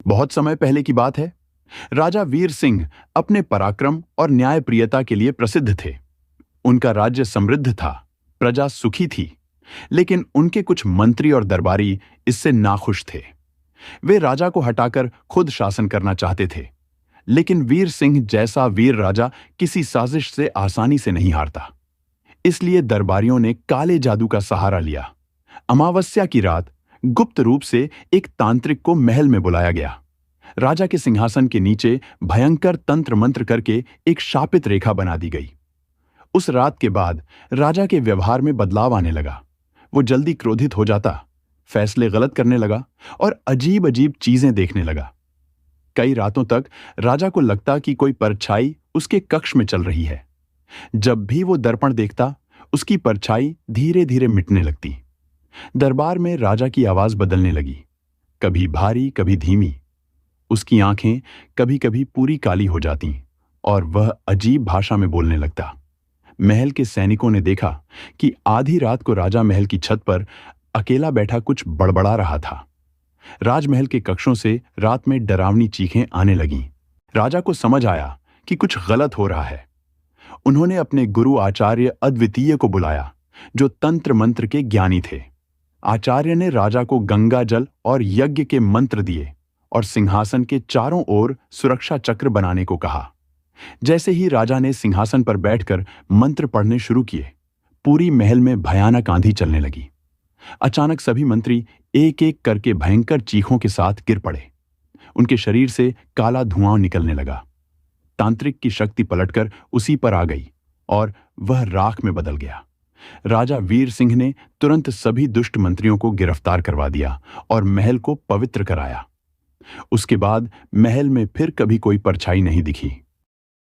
बहुत समय पहले की बात है। राजा वीर सिंह अपने पराक्रम और न्यायप्रियता के लिए प्रसिद्ध थे। उनका राज्य समृद्ध था, प्रजा सुखी थी, लेकिन उनके कुछ मंत्री और दरबारी इससे नाखुश थे। वे राजा को हटाकर खुद शासन करना चाहते थे, लेकिन वीर सिंह जैसा वीर राजा किसी साजिश से आसानी से नहीं हारता। इसलिए दरबारियों ने काले जादू का सहारा लिया। अमावस्या की रात गुप्त रूप से एक तांत्रिक को महल में बुलाया गया। राजा के सिंहासन के नीचे भयंकर तंत्र मंत्र करके एक शापित रेखा बना दी गई। उस रात के बाद राजा के व्यवहार में बदलाव आने लगा। वो जल्दी क्रोधित हो जाता, फैसले गलत करने लगा और अजीब अजीब चीजें देखने लगा। कई रातों तक राजा को लगता कि कोई परछाई उसके कक्ष में चल रही है। जब भी वो दर्पण देखता, उसकी परछाई धीरे धीरे मिटने लगती। दरबार में राजा की आवाज बदलने लगी, कभी भारी, कभी धीमी। उसकी आंखें कभी कभी पूरी काली हो जाती और वह अजीब भाषा में बोलने लगता। महल के सैनिकों ने देखा कि आधी रात को राजा महल की छत पर अकेला बैठा कुछ बड़बड़ा रहा था। राजमहल के कक्षों से रात में डरावनी चीखें आने लगीं। राजा को समझ आया कि कुछ गलत हो रहा है। उन्होंने अपने गुरु आचार्य अद्वितीय को बुलाया, जो तंत्र मंत्र के ज्ञानी थे। आचार्य ने राजा को गंगा जल और यज्ञ के मंत्र दिए और सिंहासन के चारों ओर सुरक्षा चक्र बनाने को कहा। जैसे ही राजा ने सिंहासन पर बैठकर मंत्र पढ़ने शुरू किए, पूरी महल में भयानक आंधी चलने लगी। अचानक सभी मंत्री एक एक करके भयंकर चीखों के साथ गिर पड़े। उनके शरीर से काला धुआं निकलने लगा। तांत्रिक की शक्ति पलटकर उसी पर आ गई और वह राख में बदल गया। राजा वीर सिंह ने तुरंत सभी दुष्ट मंत्रियों को गिरफ्तार करवा दिया और महल को पवित्र कराया। उसके बाद महल में फिर कभी कोई परछाई नहीं दिखी।